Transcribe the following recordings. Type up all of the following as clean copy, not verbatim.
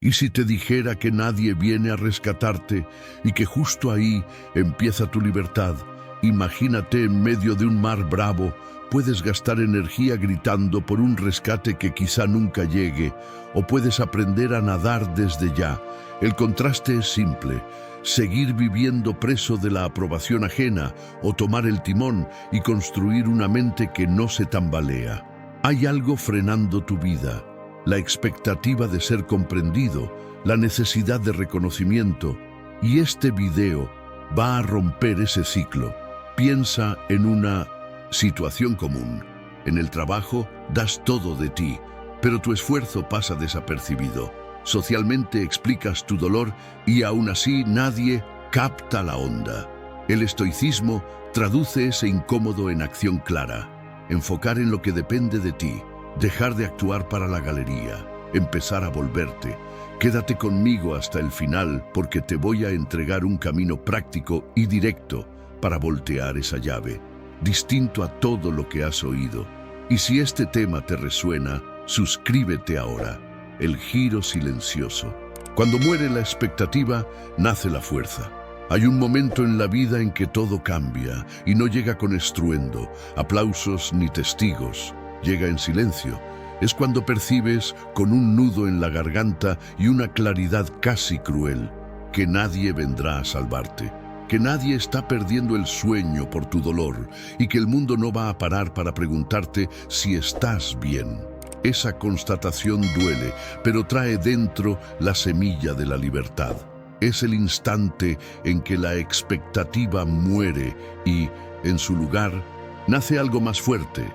¿Y si te dijera que nadie viene a rescatarte y que justo ahí empieza tu libertad? Imagínate en medio de un mar bravo, puedes gastar energía gritando por un rescate que quizá nunca llegue, o puedes aprender a nadar desde ya. El contraste es simple: seguir viviendo preso de la aprobación ajena o tomar el timón y construir una mente que no se tambalea. Hay algo frenando tu vida: la expectativa de ser comprendido, la necesidad de reconocimiento, y este video va a romper ese ciclo. Piensa en una situación común. En el trabajo das todo de ti, pero tu esfuerzo pasa desapercibido. Socialmente explicas tu dolor y aún así nadie capta la onda. El estoicismo traduce ese incómodo en acción clara: enfocar en lo que depende de ti, dejar de actuar para la galería, empezar a volverte. Quédate conmigo hasta el final, porque te voy a entregar un camino práctico y directo para voltear esa llave, distinto a todo lo que has oído. Y si este tema te resuena, suscríbete ahora. El giro silencioso. Cuando muere la expectativa, nace la fuerza. Hay un momento en la vida en que todo cambia y no llega con estruendo, aplausos ni testigos. Llega en silencio. Es cuando percibes, con un nudo en la garganta y una claridad casi cruel, que nadie vendrá a salvarte, que nadie está perdiendo el sueño por tu dolor y que el mundo no va a parar para preguntarte si estás bien. Esa constatación duele, pero trae dentro la semilla de la libertad. Es el instante en que la expectativa muere y, en su lugar, nace algo más fuerte: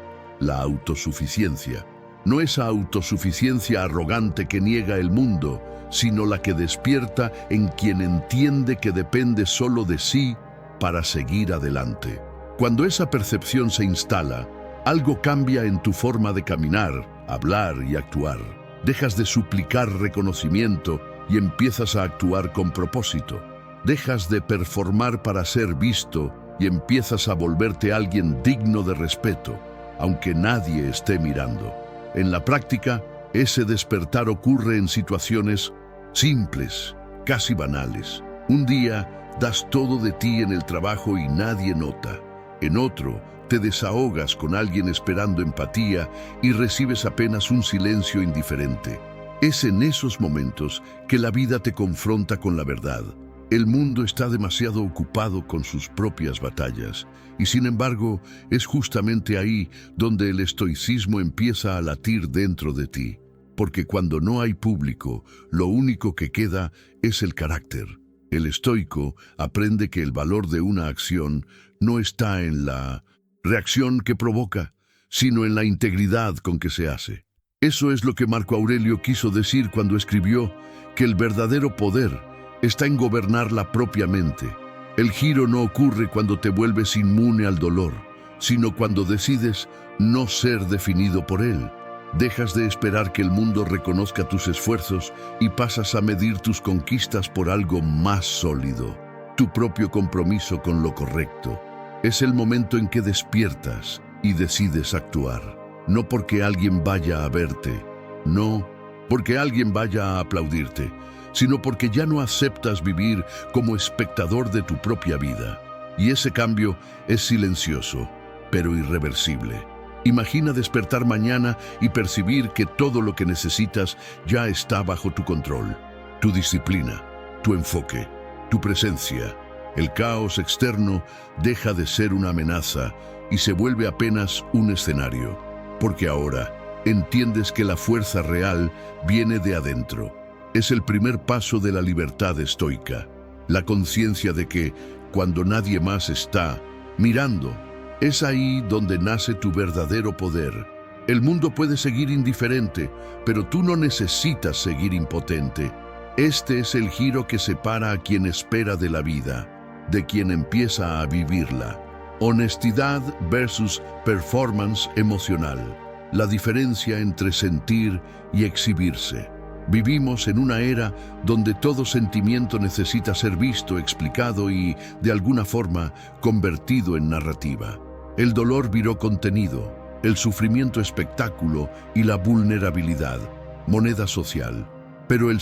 la autosuficiencia. No esa autosuficiencia arrogante que niega el mundo, sino la que despierta en quien entiende que depende solo de sí para seguir adelante. Cuando esa percepción se instala, algo cambia en tu forma de caminar, hablar y actuar. Dejas de suplicar reconocimiento y empiezas a actuar con propósito. Dejas de performar para ser visto y empiezas a volverte alguien digno de respeto, aunque nadie esté mirando. En la práctica, ese despertar ocurre en situaciones simples, casi banales. Un día das todo de ti en el trabajo y nadie nota. En otro, te desahogas con alguien esperando empatía y recibes apenas un silencio indiferente. Es en esos momentos que la vida te confronta con la verdad. El mundo está demasiado ocupado con sus propias batallas, y sin embargo, es justamente ahí donde el estoicismo empieza a latir dentro de ti. Porque cuando no hay público, lo único que queda es el carácter. El estoico aprende que el valor de una acción no está en la reacción que provoca, sino en la integridad con que se hace. Eso es lo que Marco Aurelio quiso decir cuando escribió que el verdadero poder está en gobernar la propia mente. El giro no ocurre cuando te vuelves inmune al dolor, sino cuando decides no ser definido por él. Dejas de esperar que el mundo reconozca tus esfuerzos y pasas a medir tus conquistas por algo más sólido: tu propio compromiso con lo correcto. Es el momento en que despiertas y decides actuar, no porque alguien vaya a verte, no porque alguien vaya a aplaudirte, sino porque ya no aceptas vivir como espectador de tu propia vida. Y ese cambio es silencioso, pero irreversible. Imagina despertar mañana y percibir que todo lo que necesitas ya está bajo tu control: tu disciplina, tu enfoque, tu presencia. El caos externo deja de ser una amenaza y se vuelve apenas un escenario, porque ahora entiendes que la fuerza real viene de adentro. Es el primer paso de la libertad estoica, la conciencia de que, cuando nadie más está mirando, es ahí donde nace tu verdadero poder. El mundo puede seguir indiferente, pero tú no necesitas seguir impotente. Este es el giro que separa a quien espera de la vida, de quien empieza a vivirla. Honestidad versus performance emocional. La diferencia entre sentir y exhibirse. Vivimos en una era donde todo sentimiento necesita ser visto, explicado y, de alguna forma, convertido en narrativa. El dolor viró contenido, el sufrimiento espectáculo y la vulnerabilidad moneda social. Pero el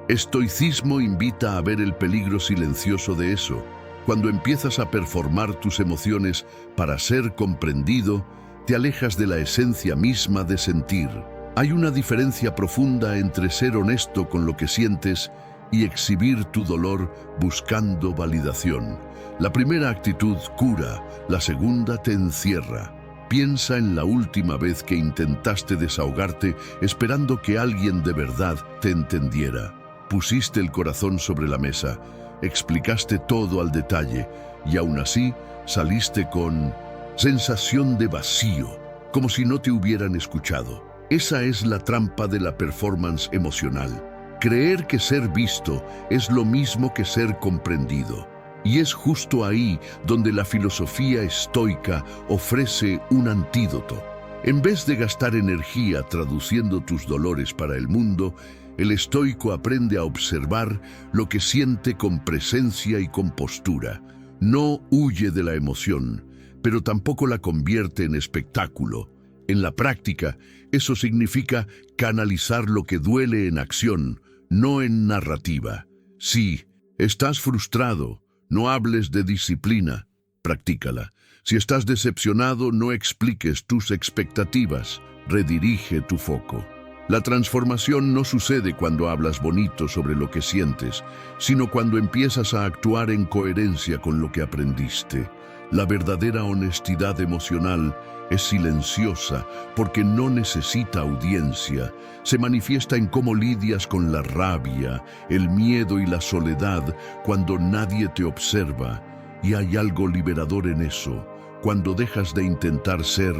estoicismo invita a ver el peligro silencioso de eso. Cuando empiezas a performar tus emociones para ser comprendido, te alejas de la esencia misma de sentir. Hay una diferencia profunda entre ser honesto con lo que sientes y exhibir tu dolor buscando validación. La primera actitud cura, la segunda te encierra. Piensa en la última vez que intentaste desahogarte esperando que alguien de verdad te entendiera. Pusiste el corazón sobre la mesa, explicaste todo al detalle y aún así saliste con sensación de vacío, como si no te hubieran escuchado. Esa es la trampa de la performance emocional. Creer que ser visto es lo mismo que ser comprendido. Y es justo ahí donde la filosofía estoica ofrece un antídoto. En vez de gastar energía traduciendo tus dolores para el mundo, el estoico aprende a observar lo que siente con presencia y compostura. No huye de la emoción, pero tampoco la convierte en espectáculo. En la práctica, eso significa canalizar lo que duele en acción, no en narrativa. Si estás frustrado, no hables de disciplina, practícala. Si estás decepcionado, no expliques tus expectativas, redirige tu foco. La transformación no sucede cuando hablas bonito sobre lo que sientes, sino cuando empiezas a actuar en coherencia con lo que aprendiste. La verdadera honestidad emocional es silenciosa porque no necesita audiencia. Se manifiesta en cómo lidias con la rabia, el miedo y la soledad cuando nadie te observa. Y hay algo liberador en eso. Cuando dejas de intentar ser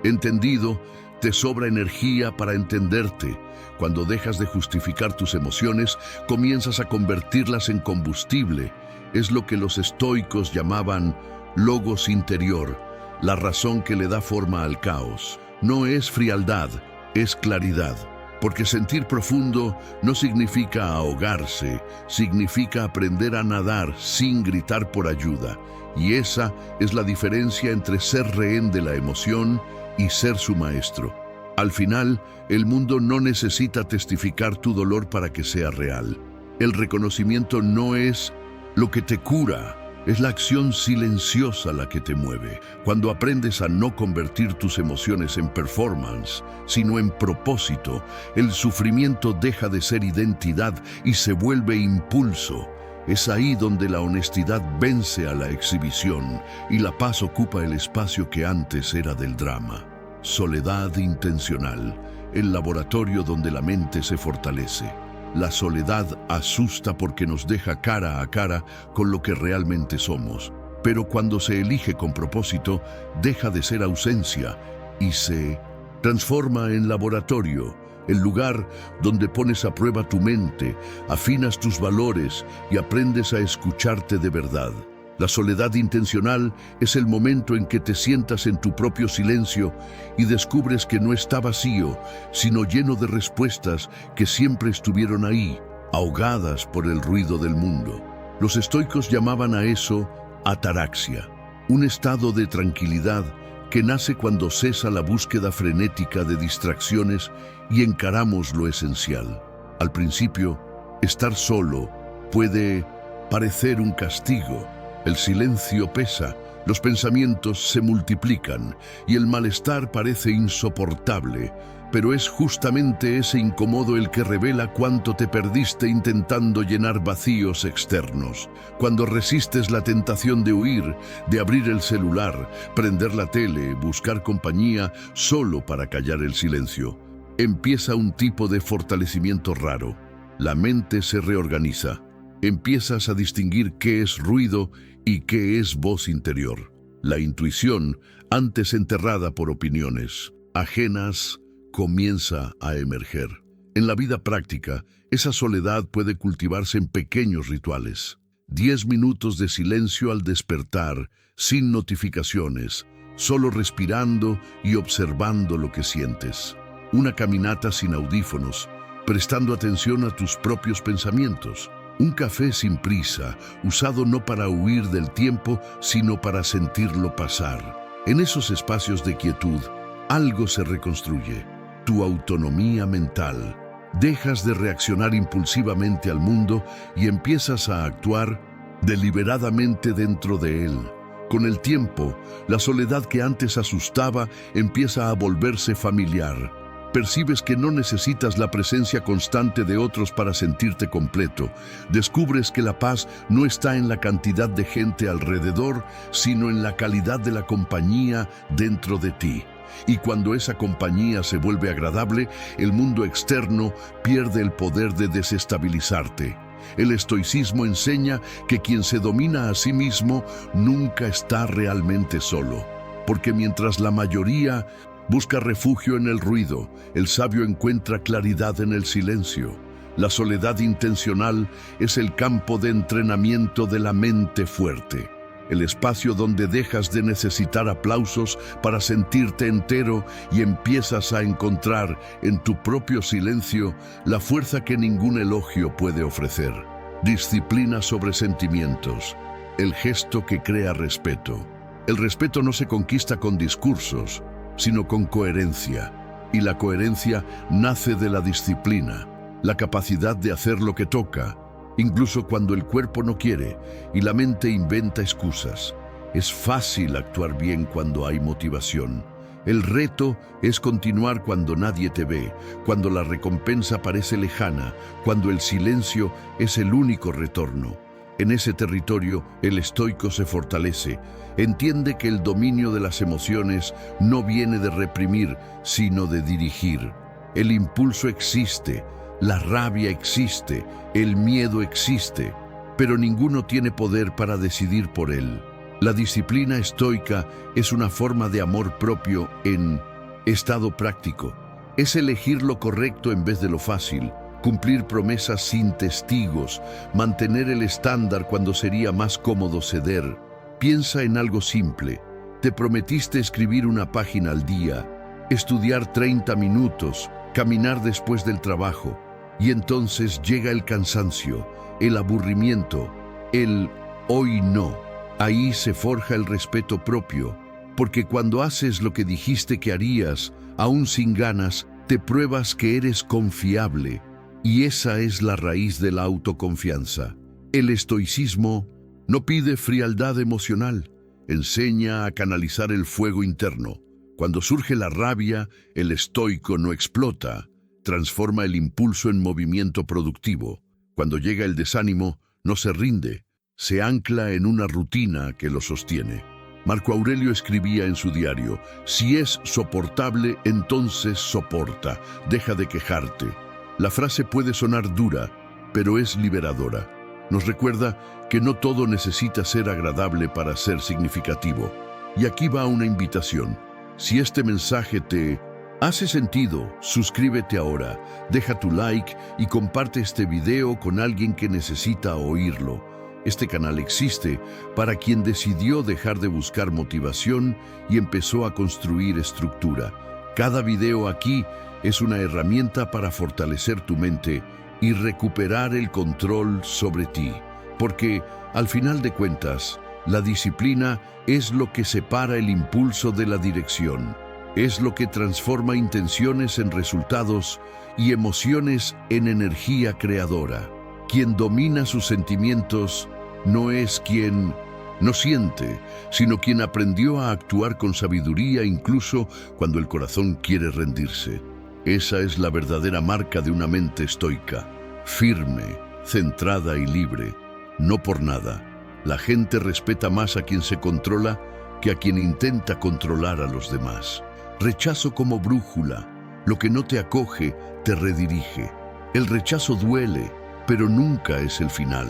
entendido, te sobra energía para entenderte. Cuando dejas de justificar tus emociones, comienzas a convertirlas en combustible. Es lo que los estoicos llamaban logos interior, la razón que le da forma al caos. No es frialdad, es claridad. Porque sentir profundo no significa ahogarse, significa aprender a nadar sin gritar por ayuda. Y esa es la diferencia entre ser rehén de la emoción y ser su maestro. Al final, el mundo no necesita testificar tu dolor para que sea real. El reconocimiento no es lo que te cura, es la acción silenciosa la que te mueve. Cuando aprendes a no convertir tus emociones en performance, sino en propósito, el sufrimiento deja de ser identidad y se vuelve impulso. Es ahí donde la honestidad vence a la exhibición y la paz ocupa el espacio que antes era del drama. Soledad intencional, el laboratorio donde la mente se fortalece. La soledad asusta porque nos deja cara a cara con lo que realmente somos. Pero cuando se elige con propósito, deja de ser ausencia y se transforma en laboratorio, el lugar donde pones a prueba tu mente, afinas tus valores y aprendes a escucharte de verdad. La soledad intencional es el momento en que te sientas en tu propio silencio y descubres que no está vacío, sino lleno de respuestas que siempre estuvieron ahí, ahogadas por el ruido del mundo. Los estoicos llamaban a eso ataraxia, un estado de tranquilidad que nace cuando cesa la búsqueda frenética de distracciones y encaramos lo esencial. Al principio, estar solo puede parecer un castigo. El silencio pesa, los pensamientos se multiplican y el malestar parece insoportable, pero es justamente ese incómodo el que revela cuánto te perdiste intentando llenar vacíos externos. Cuando resistes la tentación de huir, de abrir el celular, prender la tele, buscar compañía solo para callar el silencio, empieza un tipo de fortalecimiento raro. La mente se reorganiza. Empiezas a distinguir qué es ruido y qué es voz interior. La intuición, antes enterrada por opiniones ajenas, comienza a emerger. En la vida práctica, esa soledad puede cultivarse en pequeños rituales. 10 minutos de silencio al despertar, sin notificaciones, solo respirando y observando lo que sientes. Una caminata sin audífonos, prestando atención a tus propios pensamientos. Un café sin prisa, usado no para huir del tiempo, sino para sentirlo pasar. En esos espacios de quietud, algo se reconstruye. Tu autonomía mental, Dejas de reaccionar impulsivamente al mundo y empiezas a actuar deliberadamente dentro de él. Con el tiempo, la soledad que antes asustaba empieza a volverse familiar. Percibes que no necesitas la presencia constante de otros para sentirte completo. Descubres que la paz no está en la cantidad de gente alrededor, sino en la calidad de la compañía dentro de ti. Y cuando esa compañía se vuelve agradable, el mundo externo pierde el poder de desestabilizarte. El estoicismo enseña que quien se domina a sí mismo nunca está realmente solo, porque mientras la mayoría busca refugio en el ruido, el sabio encuentra claridad en el silencio. La soledad intencional es el campo de entrenamiento de la mente fuerte, el espacio donde dejas de necesitar aplausos para sentirte entero y empiezas a encontrar en tu propio silencio la fuerza que ningún elogio puede ofrecer. Disciplina sobre sentimientos, el gesto que crea respeto. El respeto no se conquista con discursos, sino con coherencia. Y la coherencia nace de la disciplina, la capacidad de hacer lo que toca, incluso cuando el cuerpo no quiere y la mente inventa excusas. Es fácil actuar bien cuando hay motivación. El reto es continuar cuando nadie te ve, cuando la recompensa parece lejana, cuando el silencio es el único retorno. En ese territorio, el estoico se fortalece. Entiende que el dominio de las emociones no viene de reprimir, sino de dirigir. El impulso existe, la rabia existe, el miedo existe, pero ninguno tiene poder para decidir por él. La disciplina estoica es una forma de amor propio en estado práctico. Es elegir lo correcto en vez de lo fácil, cumplir promesas sin testigos, mantener el estándar cuando sería más cómodo ceder. Piensa en algo simple. Te prometiste escribir una página al día, estudiar 30 minutos, caminar después del trabajo. Y entonces llega el cansancio, el aburrimiento, el hoy no. Ahí se forja el respeto propio, porque cuando haces lo que dijiste que harías, aún sin ganas, te pruebas que eres confiable. Y esa es la raíz de la autoconfianza. El estoicismo no pide frialdad emocional, enseña a canalizar el fuego interno. Cuando surge la rabia, el estoico no explota, transforma el impulso en movimiento productivo. Cuando llega el desánimo, no se rinde, se ancla en una rutina que lo sostiene. Marco Aurelio escribía en su diario: si es soportable, entonces soporta, deja de quejarte. La frase puede sonar dura, pero es liberadora. Nos recuerda que no todo necesita ser agradable para ser significativo. Y aquí va una invitación. Si este mensaje te hace sentido, suscríbete ahora, deja tu like y comparte este video con alguien que necesita oírlo. Este canal existe para quien decidió dejar de buscar motivación y empezó a construir estructura. Cada video aquí es una herramienta para fortalecer tu mente y recuperar el control sobre ti. Porque, al final de cuentas, la disciplina es lo que separa el impulso de la dirección. Es lo que transforma intenciones en resultados y emociones en energía creadora. Quien domina sus sentimientos no es quien no siente, sino quien aprendió a actuar con sabiduría incluso cuando el corazón quiere rendirse. Esa es la verdadera marca de una mente estoica, firme, centrada y libre. No por nada, la gente respeta más a quien se controla que a quien intenta controlar a los demás. Rechazo como brújula. Lo que no te acoge, te redirige. El rechazo duele, pero nunca es el final.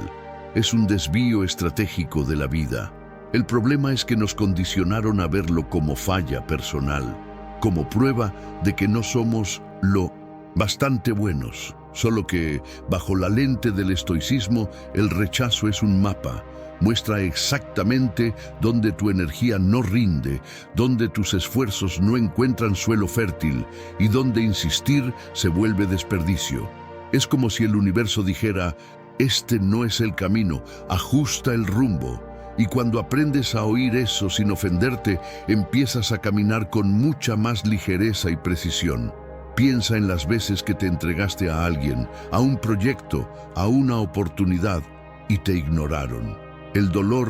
Es un desvío estratégico de la vida. El problema es que nos condicionaron a verlo como falla personal, como prueba de que no somos lo bastante buenos. Solo que, bajo la lente del estoicismo, el rechazo es un mapa. Muestra exactamente dónde tu energía no rinde, dónde tus esfuerzos no encuentran suelo fértil y dónde insistir se vuelve desperdicio. Es como si el universo dijera: este no es el camino, ajusta el rumbo. Y cuando aprendes a oír eso sin ofenderte, empiezas a caminar con mucha más ligereza y precisión. Piensa en las veces que te entregaste a alguien, a un proyecto, a una oportunidad y te ignoraron. El dolor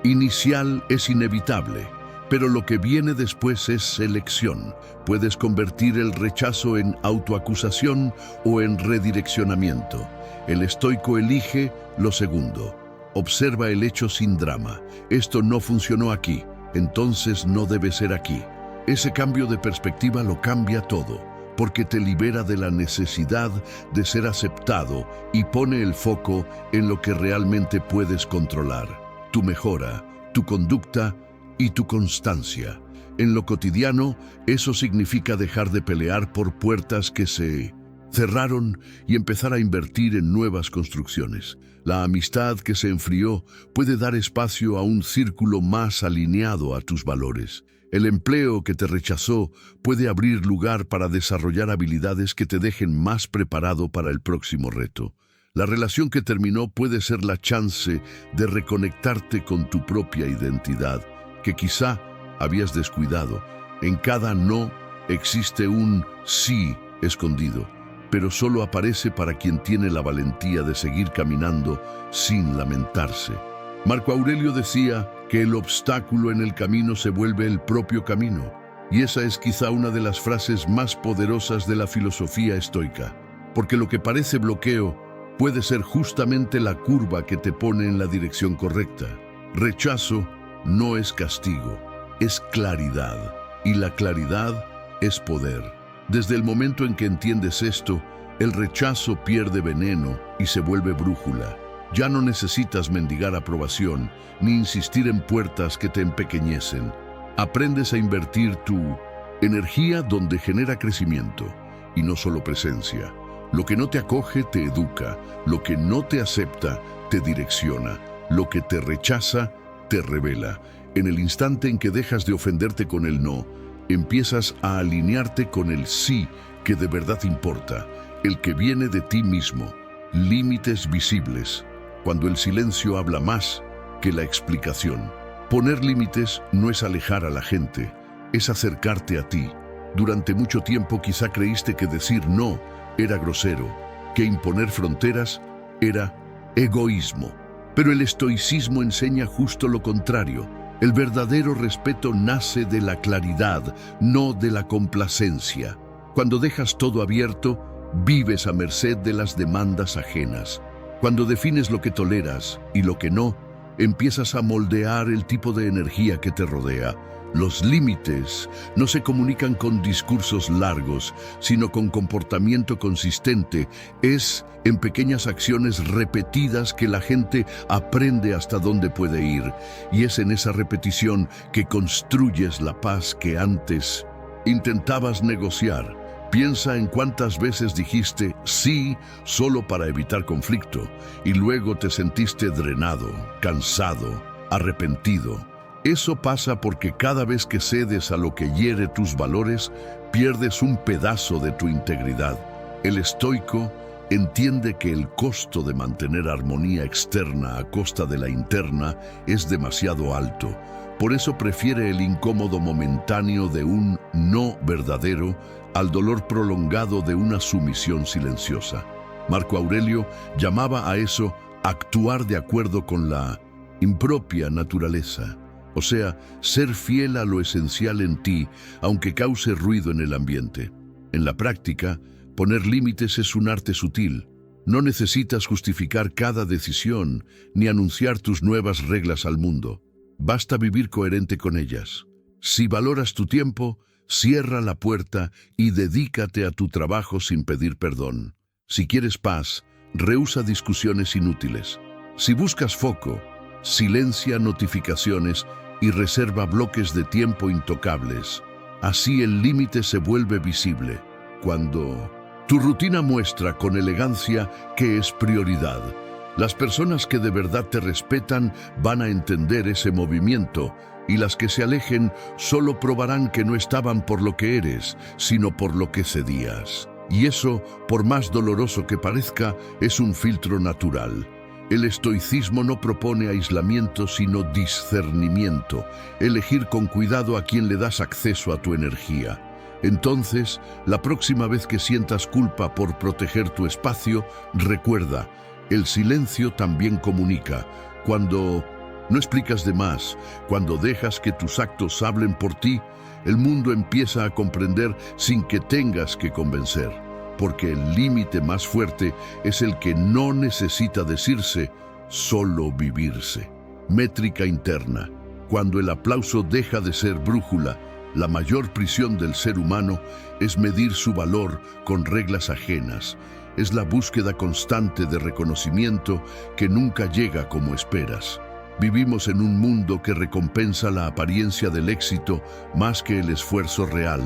inicial es inevitable, pero lo que viene después es selección. Puedes convertir el rechazo en autoacusación o en redireccionamiento. El estoico elige lo segundo. Observa el hecho sin drama. Esto no funcionó aquí, entonces no debe ser aquí. Ese cambio de perspectiva lo cambia todo, porque te libera de la necesidad de ser aceptado y pone el foco en lo que realmente puedes controlar: tu mejora, tu conducta y tu constancia. En lo cotidiano, eso significa dejar de pelear por puertas que se cerraron y empezar a invertir en nuevas construcciones. La amistad que se enfrió puede dar espacio a un círculo más alineado a tus valores. El empleo que te rechazó puede abrir lugar para desarrollar habilidades que te dejen más preparado para el próximo reto. La relación que terminó puede ser la chance de reconectarte con tu propia identidad, que quizá habías descuidado. En cada no existe un sí escondido, pero solo aparece para quien tiene la valentía de seguir caminando sin lamentarse. Marco Aurelio decía que el obstáculo en el camino se vuelve el propio camino, y esa es quizá una de las frases más poderosas de la filosofía estoica, porque lo que parece bloqueo puede ser justamente la curva que te pone en la dirección correcta. Rechazo no es castigo, es claridad, y la claridad es poder. Desde el momento en que entiendes esto, el rechazo pierde veneno y se vuelve brújula. Ya no necesitas mendigar aprobación ni insistir en puertas que te empequeñecen. Aprendes a invertir tu energía donde genera crecimiento y no solo presencia. Lo que no te acoge te educa, lo que no te acepta te direcciona, lo que te rechaza te revela. En el instante en que dejas de ofenderte con el no, empiezas a alinearte con el sí que de verdad importa, el que viene de ti mismo. Límites visibles, cuando el silencio habla más que la explicación. Poner límites no es alejar a la gente, es acercarte a ti. Durante mucho tiempo quizá creíste que decir no era grosero, que imponer fronteras era egoísmo. Pero el estoicismo enseña justo lo contrario. El verdadero respeto nace de la claridad, no de la complacencia. Cuando dejas todo abierto, vives a merced de las demandas ajenas. Cuando defines lo que toleras y lo que no, empiezas a moldear el tipo de energía que te rodea. Los límites no se comunican con discursos largos, sino con comportamiento consistente. Es en pequeñas acciones repetidas que la gente aprende hasta dónde puede ir. Y es en esa repetición que construyes la paz que antes intentabas negociar. Piensa en cuántas veces dijiste sí solo para evitar conflicto y luego te sentiste drenado, cansado, arrepentido. Eso pasa porque cada vez que cedes a lo que hiere tus valores, pierdes un pedazo de tu integridad. El estoico entiende que el costo de mantener armonía externa a costa de la interna es demasiado alto. Por eso prefiere el incómodo momentáneo de un no verdadero al dolor prolongado de una sumisión silenciosa. Marco Aurelio llamaba a eso actuar de acuerdo con la impropia naturaleza, o sea, ser fiel a lo esencial en ti, aunque cause ruido en el ambiente. En la práctica, poner límites es un arte sutil. No necesitas justificar cada decisión ni anunciar tus nuevas reglas al mundo. Basta vivir coherente con ellas. Si valoras tu tiempo, cierra la puerta y dedícate a tu trabajo sin pedir perdón. Si quieres paz, rehúsa discusiones inútiles. Si buscas foco, silencia notificaciones y reserva bloques de tiempo intocables. Así el límite se vuelve visible. Cuando tu rutina muestra con elegancia que es prioridad, las personas que de verdad te respetan van a entender ese movimiento, y las que se alejen solo probarán que no estaban por lo que eres, sino por lo que cedías. Y eso, por más doloroso que parezca, es un filtro natural. El estoicismo no propone aislamiento, sino discernimiento, elegir con cuidado a quien le das acceso a tu energía. Entonces, la próxima vez que sientas culpa por proteger tu espacio, recuerda, el silencio también comunica. Cuando no explicas de más, cuando dejas que tus actos hablen por ti, el mundo empieza a comprender sin que tengas que convencer, porque el límite más fuerte es el que no necesita decirse, solo vivirse. Métrica interna. Cuando el aplauso deja de ser brújula, la mayor prisión del ser humano es medir su valor con reglas ajenas. Es la búsqueda constante de reconocimiento que nunca llega como esperas. Vivimos en un mundo que recompensa la apariencia del éxito más que el esfuerzo real,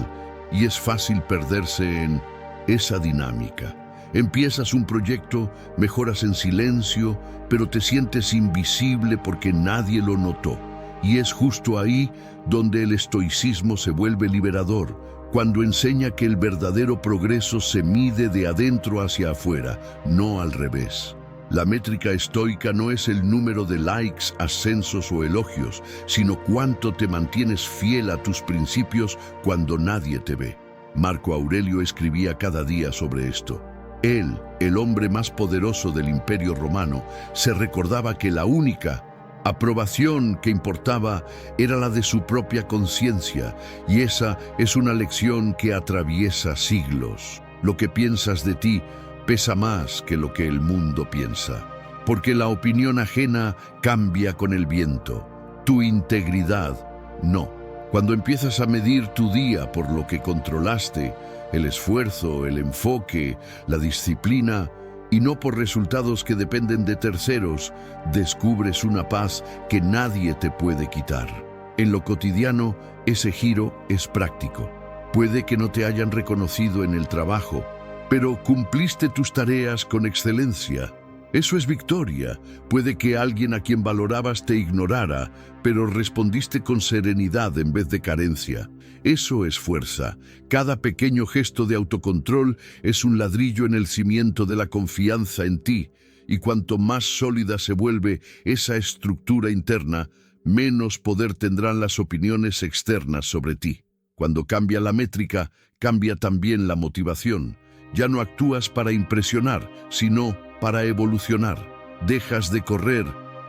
y es fácil perderse en esa dinámica. Empiezas un proyecto, mejoras en silencio, pero te sientes invisible porque nadie lo notó. Y es justo ahí donde el estoicismo se vuelve liberador, cuando enseña que el verdadero progreso se mide de adentro hacia afuera, no al revés. La métrica estoica no es el número de likes, ascensos o elogios, sino cuánto te mantienes fiel a tus principios cuando nadie te ve. Marco Aurelio escribía cada día sobre esto. Él, el hombre más poderoso del Imperio Romano, se recordaba que la única aprobación que importaba era la de su propia conciencia, y esa es una lección que atraviesa siglos. Lo que piensas de ti pesa más que lo que el mundo piensa, porque la opinión ajena cambia con el viento. Tu integridad, no. Cuando empiezas a medir tu día por lo que controlaste, el esfuerzo, el enfoque, la disciplina, y no por resultados que dependen de terceros, descubres una paz que nadie te puede quitar. En lo cotidiano, ese giro es práctico. Puede que no te hayan reconocido en el trabajo, pero cumpliste tus tareas con excelencia. Eso es victoria. Puede que alguien a quien valorabas te ignorara, pero respondiste con serenidad en vez de carencia. Eso es fuerza. Cada pequeño gesto de autocontrol es un ladrillo en el cimiento de la confianza en ti, y cuanto más sólida se vuelve esa estructura interna, menos poder tendrán las opiniones externas sobre ti. Cuando cambia la métrica, cambia también la motivación. Ya no actúas para impresionar, sino para evolucionar. Dejas de correr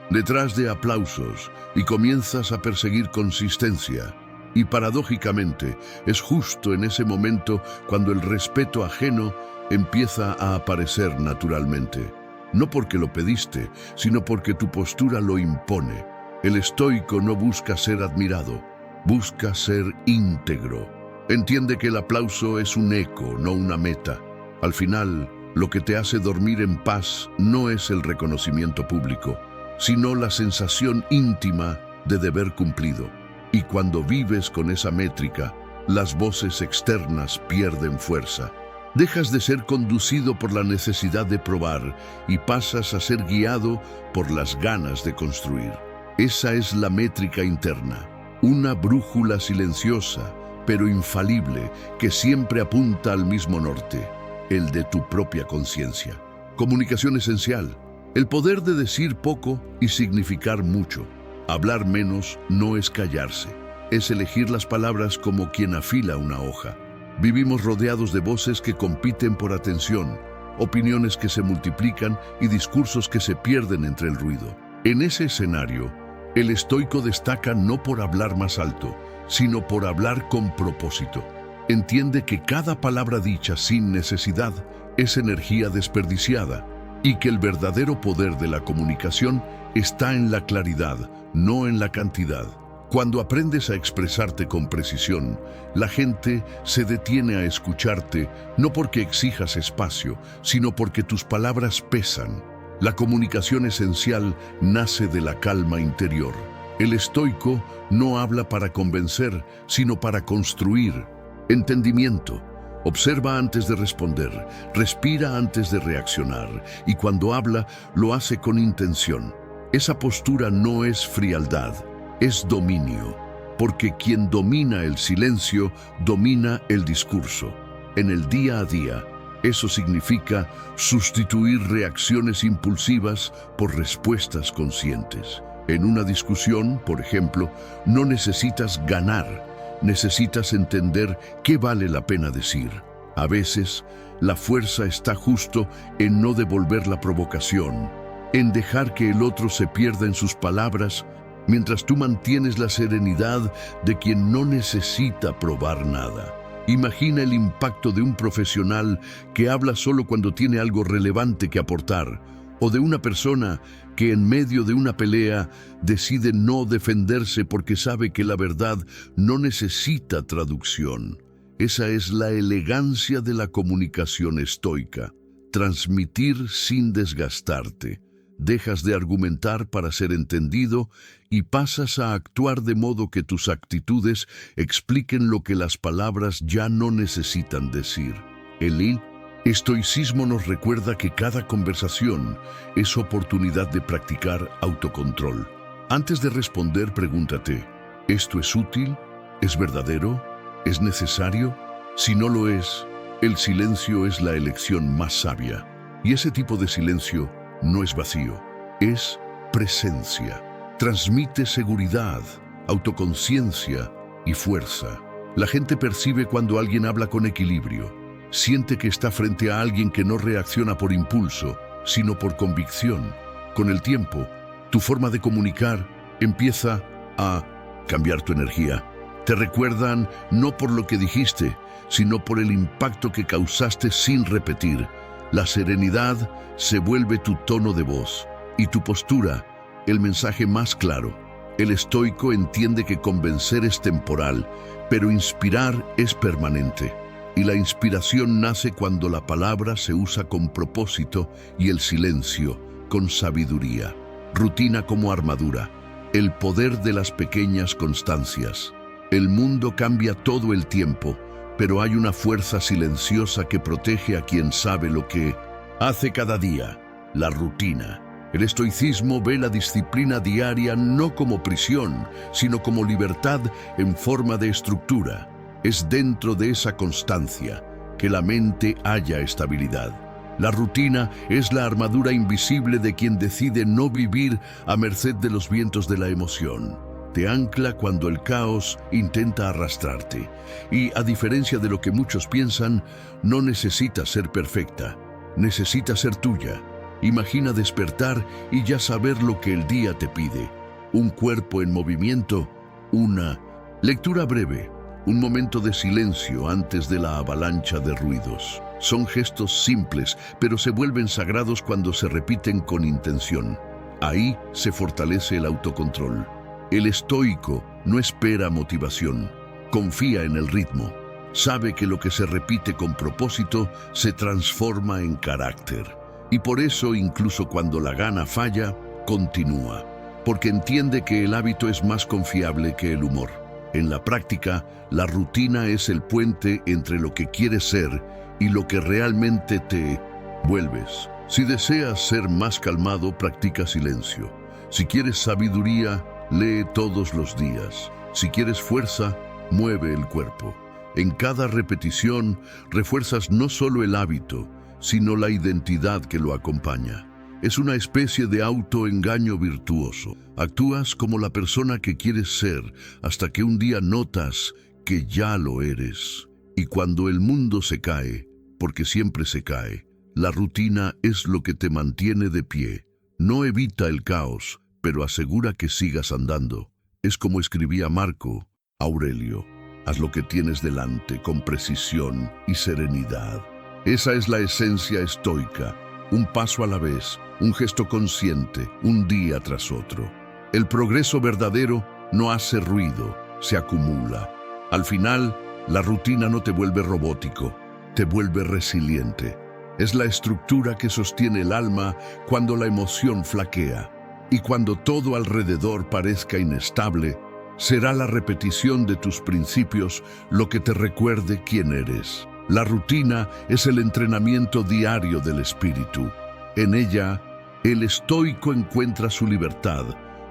detrás de aplausos y comienzas a perseguir consistencia. Y paradójicamente, es justo en ese momento cuando el respeto ajeno empieza a aparecer naturalmente. No porque lo pediste, sino porque tu postura lo impone. El estoico no busca ser admirado, busca ser íntegro. Entiende que el aplauso es un eco, no una meta. Al final, lo que te hace dormir en paz no es el reconocimiento público, sino la sensación íntima de deber cumplido. Y cuando vives con esa métrica, las voces externas pierden fuerza. Dejas de ser conducido por la necesidad de probar y pasas a ser guiado por las ganas de construir. Esa es la métrica interna, una brújula silenciosa, pero infalible, que siempre apunta al mismo norte, el de tu propia conciencia. Comunicación esencial, el poder de decir poco y significar mucho. Hablar menos no es callarse, es elegir las palabras como quien afila una hoja. Vivimos rodeados de voces que compiten por atención, opiniones que se multiplican y discursos que se pierden entre el ruido. En ese escenario, el estoico destaca no por hablar más alto, sino por hablar con propósito. Entiende que cada palabra dicha sin necesidad es energía desperdiciada y que el verdadero poder de la comunicación está en la claridad, no en la cantidad. Cuando aprendes a expresarte con precisión, la gente se detiene a escucharte no porque exijas espacio, sino porque tus palabras pesan. La comunicación esencial nace de la calma interior. El estoico no habla para convencer, sino para construir. Entendimiento. Observa antes de responder, respira antes de reaccionar, y cuando habla, lo hace con intención. Esa postura no es frialdad, es dominio, porque quien domina el silencio, domina el discurso. En el día a día, eso significa sustituir reacciones impulsivas por respuestas conscientes. En una discusión, por ejemplo, no necesitas ganar, Necesitas entender qué vale la pena decir. A veces, la fuerza está justo en no devolver la provocación, en dejar que el otro se pierda en sus palabras, mientras tú mantienes la serenidad de quien no necesita probar nada. Imagina el impacto de un profesional que habla solo cuando tiene algo relevante que aportar, o de una persona que en medio de una pelea decide no defenderse porque sabe que la verdad no necesita traducción. Esa es la elegancia de la comunicación estoica. Transmitir sin desgastarte. Dejas de argumentar para ser entendido y pasas a actuar de modo que tus actitudes expliquen lo que las palabras ya no necesitan decir. El estoicismo nos recuerda que cada conversación es oportunidad de practicar autocontrol. Antes de responder, pregúntate, ¿esto es útil? ¿Es verdadero? ¿Es necesario? Si no lo es, el silencio es la elección más sabia. Y ese tipo de silencio no es vacío, es presencia. Transmite seguridad, autoconciencia y fuerza. La gente percibe cuando alguien habla con equilibrio. Siente que está frente a alguien que no reacciona por impulso, sino por convicción. Con el tiempo, tu forma de comunicar empieza a cambiar tu energía. Te recuerdan no por lo que dijiste, sino por el impacto que causaste sin repetir. La serenidad se vuelve tu tono de voz y tu postura, el mensaje más claro. El estoico entiende que convencer es temporal, pero inspirar es permanente. Y la inspiración nace cuando la palabra se usa con propósito y el silencio con sabiduría. Rutina como armadura. El poder de las pequeñas constancias. El mundo cambia todo el tiempo, pero hay una fuerza silenciosa que protege a quien sabe lo que hace cada día, la rutina. El estoicismo ve la disciplina diaria no como prisión, sino como libertad en forma de estructura. Es dentro de esa constancia que la mente halla estabilidad. La rutina es la armadura invisible de quien decide no vivir a merced de los vientos de la emoción. Te ancla cuando el caos intenta arrastrarte. Y, a diferencia de lo que muchos piensan, no necesita ser perfecta. Necesita ser tuya. Imagina despertar y ya saber lo que el día te pide. Un cuerpo en movimiento, una lectura breve, un momento de silencio antes de la avalancha de ruidos. Son gestos simples, pero se vuelven sagrados cuando se repiten con intención. Ahí se fortalece el autocontrol. El estoico no espera motivación, confía en el ritmo. Sabe que lo que se repite con propósito se transforma en carácter. Y por eso, incluso cuando la gana falla, continúa. Porque entiende que el hábito es más confiable que el humor. En la práctica, la rutina es el puente entre lo que quieres ser y lo que realmente te vuelves. Si deseas ser más calmado, practica silencio. Si quieres sabiduría, lee todos los días. Si quieres fuerza, mueve el cuerpo. En cada repetición, refuerzas no solo el hábito, sino la identidad que lo acompaña. Es una especie de autoengaño virtuoso. Actúas como la persona que quieres ser hasta que un día notas que ya lo eres. Y cuando el mundo se cae, porque siempre se cae, la rutina es lo que te mantiene de pie. No evita el caos, pero asegura que sigas andando. Es como escribía Marco Aurelio: haz lo que tienes delante con precisión y serenidad. Esa es la esencia estoica. Un paso a la vez, un gesto consciente, un día tras otro. El progreso verdadero no hace ruido, se acumula. Al final, la rutina no te vuelve robótico, te vuelve resiliente. Es la estructura que sostiene el alma cuando la emoción flaquea. Y cuando todo alrededor parezca inestable, será la repetición de tus principios lo que te recuerde quién eres. La rutina es el entrenamiento diario del espíritu. En ella, el estoico encuentra su libertad,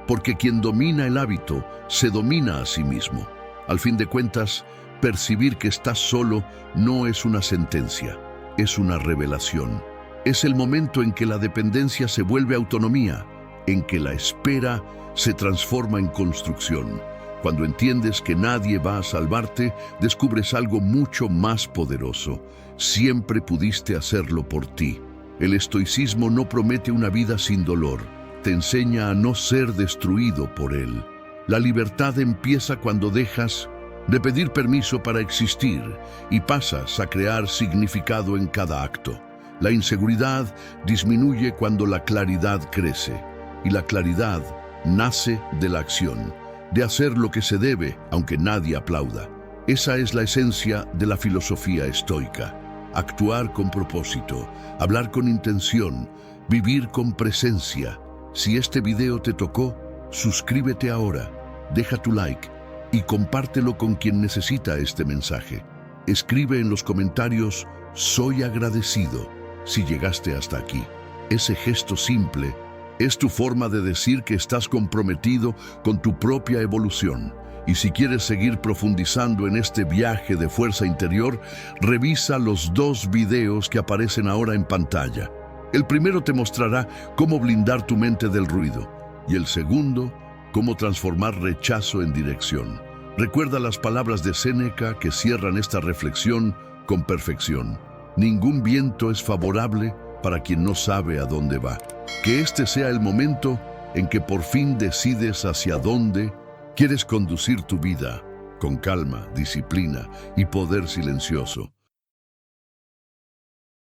porque quien domina el hábito se domina a sí mismo. Al fin de cuentas, percibir que estás solo no es una sentencia, es una revelación. Es el momento en que la dependencia se vuelve autonomía, en que la espera se transforma en construcción. Cuando entiendes que nadie va a salvarte, descubres algo mucho más poderoso. Siempre pudiste hacerlo por ti. El estoicismo no promete una vida sin dolor. Te enseña a no ser destruido por él. La libertad empieza cuando dejas de pedir permiso para existir y pasas a crear significado en cada acto. La inseguridad disminuye cuando la claridad crece, y la claridad nace de la acción, de hacer lo que se debe, aunque nadie aplauda. Esa es la esencia de la filosofía estoica. Actuar con propósito, hablar con intención, vivir con presencia. Si este video te tocó, suscríbete ahora, deja tu like y compártelo con quien necesita este mensaje. Escribe en los comentarios, soy agradecido, si llegaste hasta aquí. Ese gesto simple es tu forma de decir que estás comprometido con tu propia evolución. Y si quieres seguir profundizando en este viaje de fuerza interior, revisa los 2 videos que aparecen ahora en pantalla. El primero te mostrará cómo blindar tu mente del ruido, y el segundo, cómo transformar rechazo en dirección. Recuerda las palabras de Séneca que cierran esta reflexión con perfección. Ningún viento es favorable para quien no sabe a dónde va. Que este sea el momento en que por fin decides hacia dónde quieres conducir tu vida, con calma, disciplina y poder silencioso.